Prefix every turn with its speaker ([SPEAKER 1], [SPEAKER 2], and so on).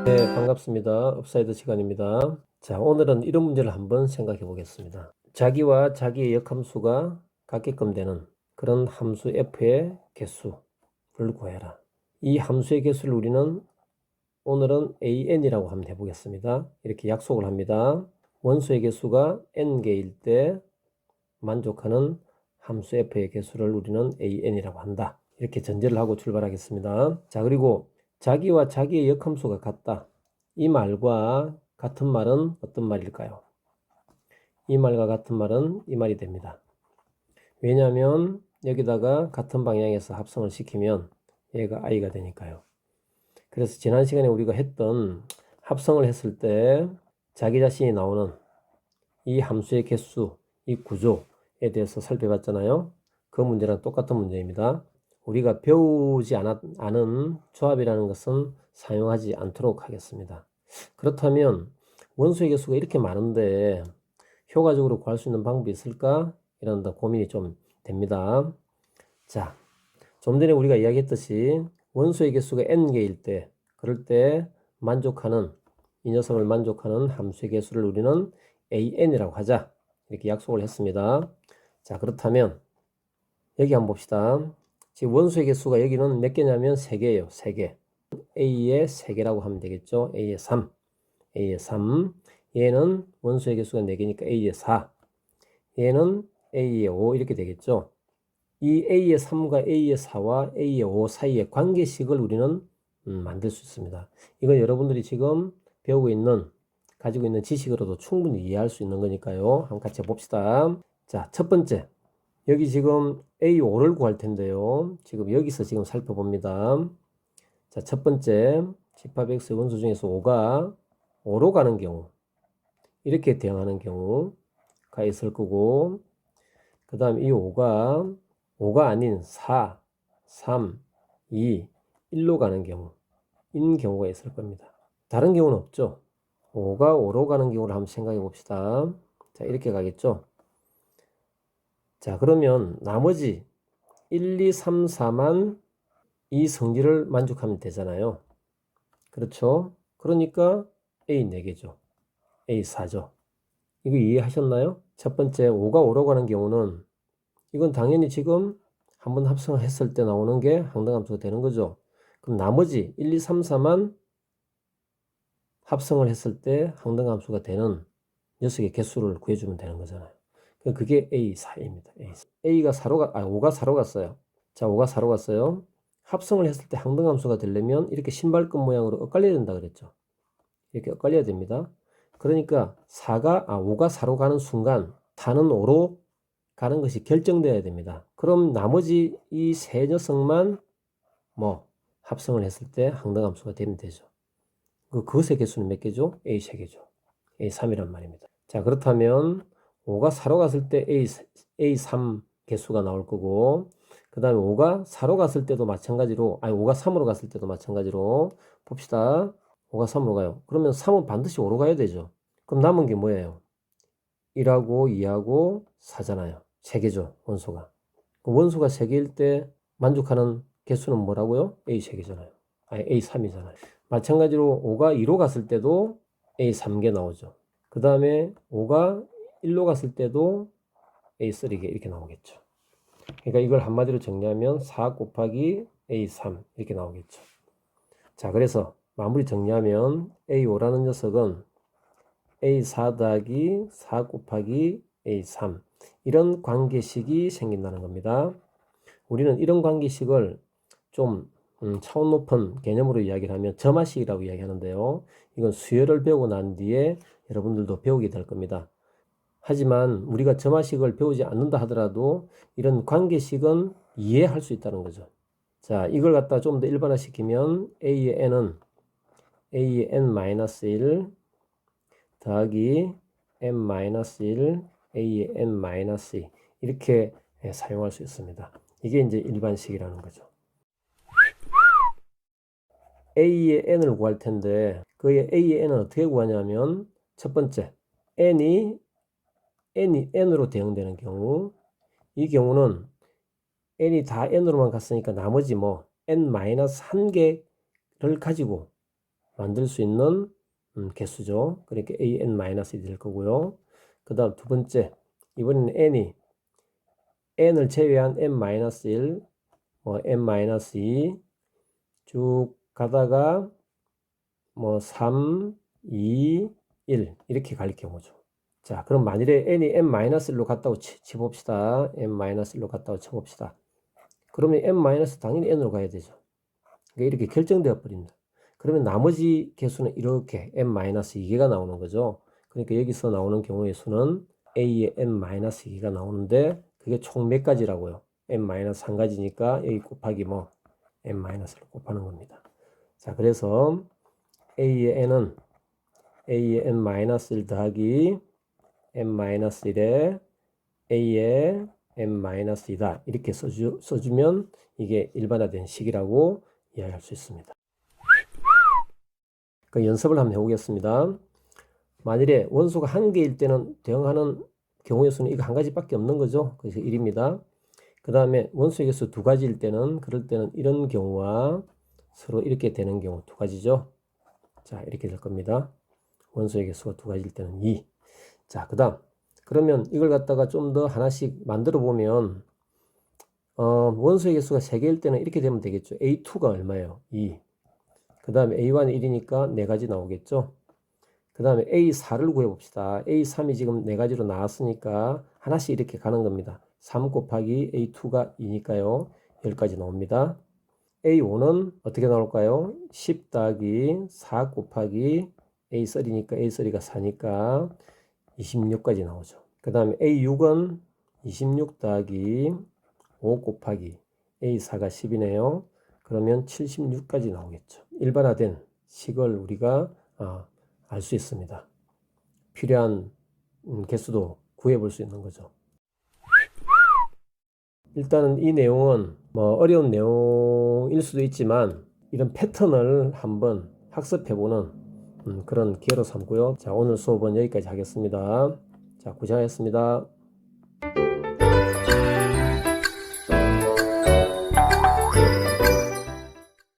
[SPEAKER 1] 네, 반갑습니다. 업사이드 시간입니다. 자, 오늘은 이런 문제를 한번 생각해 보겠습니다. 자기와 자기의 역함수가 같게끔 되는 그런 함수 f의 개수를 구해라. 이 함수의 개수를 우리는 오늘은 an이라고 한번 해보겠습니다. 이렇게 약속을 합니다. 원소의 개수가 n개일 때 만족하는 함수 f의 개수를 우리는 an이라고 한다. 이렇게 전제를 하고 출발하겠습니다. 자, 그리고 자기와 자기의 역함수가 같다. 이 말과 같은 말은 어떤 말일까요? 이 말과 같은 말은 이 말이 됩니다. 왜냐하면 여기다가 같은 방향에서 합성을 시키면 얘가 i가 되니까요. 그래서 지난 시간에 우리가 했던 합성을 했을 때 자기 자신이 나오는 이 함수의 개수, 이 구조에 대해서 살펴봤잖아요. 그 문제랑 똑같은 문제입니다. 우리가 배우지 않은 조합이라는 것은 사용하지 않도록 하겠습니다. 그렇다면 원소의 개수가 이렇게 많은데 효과적으로 구할 수 있는 방법이 있을까? 이런 고민이 좀 됩니다. 자, 좀 전에 우리가 이야기했듯이 원소의 개수가 n개일 때, 그럴 때 이 녀석을 만족하는 함수의 개수를 우리는 an이라고 하자. 이렇게 약속을 했습니다. 자, 그렇다면 여기 한번 봅시다. 지금 원소의 개수가 여기는 몇 개냐면 3개예요. 3개. A의 3개라고 하면 되겠죠. A의 3. A의 3. 얘는 원소의 개수가 4개니까 A의 4. 얘는 A의 5 이렇게 되겠죠. 이 A의 3과 A의 4와 A의 5 사이의 관계식을 우리는 만들 수 있습니다. 이건 여러분들이 지금 가지고 있는 지식으로도 충분히 이해할 수 있는 거니까요. 한번 같이 봅시다. 자, 첫 번째. 여기 지금 A5를 구할 텐데요. 지금 여기서 지금 살펴봅니다. 자, 첫 번째. 집합X 원소 중에서 5가 5로 가는 경우, 이렇게 대응하는 경우가 있을 거고, 그 다음 이 5가 아닌 4, 3, 2, 1로 가는 경우가 있을 겁니다. 다른 경우는 없죠. 5가 5로 가는 경우를 한번 생각해 봅시다. 자, 이렇게 가겠죠. 자, 그러면 나머지 1, 2, 3, 4만 이 성질을 만족하면 되잖아요. 그렇죠? 그러니까 A 4개죠. A 4죠. 이거 이해하셨나요? 첫 번째 5가 5로 가는 경우는 이건 당연히 지금 한번 합성을 했을 때 나오는 게 항등함수가 되는 거죠. 그럼 나머지 1, 2, 3, 4만 합성을 했을 때 항등함수가 되는 녀석의 개수를 구해주면 되는 거잖아요. 그게 A4입니다. A가 5가 4로 갔어요. 자, 5가 4로 갔어요. 합성을 했을 때 항등함수가 되려면 이렇게 신발끈 모양으로 엇갈려야 된다 그랬죠. 이렇게 엇갈려야 됩니다. 그러니까 5가 4로 가는 순간 4는 5로 가는 것이 결정되어야 됩니다. 그럼 나머지 이 세 녀석만 합성을 했을 때 항등함수가 되면 되죠. 그것의 개수는 몇 개죠? A 3개죠. A 3이란 말입니다. 자, 그렇다면 5가 4로 갔을 때 A 3 개수가 나올 거고, 그 다음에 5가 4로 갔을 때도 마찬가지로, 5가 3으로 갔을 때도 마찬가지로 봅시다. 5가 3으로 가요. 그러면 3은 반드시 5로 가야 되죠. 그럼 남은 게 뭐예요? 1하고 2하고 4잖아요. 3개죠, 원소가. 원소가 3개일 때 만족하는 개수는 뭐라고요? A 3개잖아요. A 3이잖아요. 마찬가지로 5가 2로 갔을 때도 A 3개 나오죠. 그 다음에 5가 1로 갔을 때도 A 3개 이렇게 나오겠죠. 그러니까 이걸 한마디로 정리하면 4 곱하기 A 3 이렇게 나오겠죠. 자, 그래서 마무리 정리하면 A5라는 녀석은 A4 더하기 4 곱하기 A3 이런 관계식이 생긴다는 겁니다. 우리는 이런 관계식을 좀 차원 높은 개념으로 이야기를 하면 점화식이라고 이야기하는데요. 이건 수열을 배우고 난 뒤에 여러분들도 배우게 될 겁니다. 하지만 우리가 점화식을 배우지 않는다 하더라도 이런 관계식은 이해할 수 있다는 거죠. 자, 이걸 갖다 좀 더 일반화시키면 A의 n은 A의 n-1 더하기 n-1 A의 n-2 이렇게 사용할 수 있습니다. 이게 이제 일반식이라는 거죠. A의 n을 구할 텐데 그의 A의 n은 어떻게 구하냐면 첫 번째 n이 n으로 대응되는 경우, 이 경우는 n이 다 n으로만 갔으니까 나머지 n-1개를 가지고 만들 수 있는 개수죠. 그러니까 an-1이 될 거고요. 그 다음 두 번째, 이번에는 n을 제외한 n-1, 뭐 n-2 쭉 가다가 뭐 3, 2, 1 이렇게 갈 경우죠. 자, 그럼 만일에 n이 n-1로 갔다고 쳐봅시다. n-1로 갔다고 쳐봅시다. 그러면 n- 당연히 n으로 가야 되죠. 그러니까 이렇게 결정되어 버립니다. 그러면 나머지 개수는 이렇게 n-2개가 나오는 거죠. 그러니까 여기서 나오는 경우의 수는 a의 n-2개가 나오는데 그게 총 몇 가지라고요? n-1가지니까 여기 곱하기 뭐 n-를 곱하는 겁니다. 자, 그래서 a의 n은 a의 n-1 더하기 n-1에 a의 n-2다 이렇게 써주면 이게 일반화된 식이라고 이야기할 수 있습니다. 그 연습을 한번 해보겠습니다. 만일에 원소가 한 개일 때는 대응하는 경우의 수는 이거 한 가지밖에 없는 거죠. 그래서 1입니다. 그 다음에 원소의 개수 두 가지일 때는 그럴 때는 이런 경우와 서로 이렇게 되는 경우 두 가지죠. 자, 이렇게 될 겁니다. 원소의 개수가 두 가지일 때는 2. 자, 그 다음 그러면 이걸 갖다가 좀 더 하나씩 만들어 보면 원소의 개수가 3개일 때는 이렇게 되면 되겠죠. A2가 얼마예요? 2. 그 다음에 A1이 1이니까 4가지 나오겠죠. 그 다음에 A4를 구해봅시다. A3이 지금 4가지로 나왔으니까 하나씩 이렇게 가는 겁니다. 3 곱하기 A2가 2니까요. 10가지 나옵니다. A5는 어떻게 나올까요? 10 더하기 4 곱하기 A3니까 A3가 4니까 26까지 나오죠. 그 다음에 A6은 26 더하기 5 곱하기 A4가 10이네요. 그러면 76까지 나오겠죠. 일반화된 식을 우리가 알 수 있습니다. 필요한 개수도 구해볼 수 있는 거죠. 일단은 이 내용은 뭐 어려운 내용일 수도 있지만 이런 패턴을 한번 학습해보는 그런 기회로 삼고요. 자, 오늘 수업은 여기까지 하겠습니다. 자, 고생하셨습니다.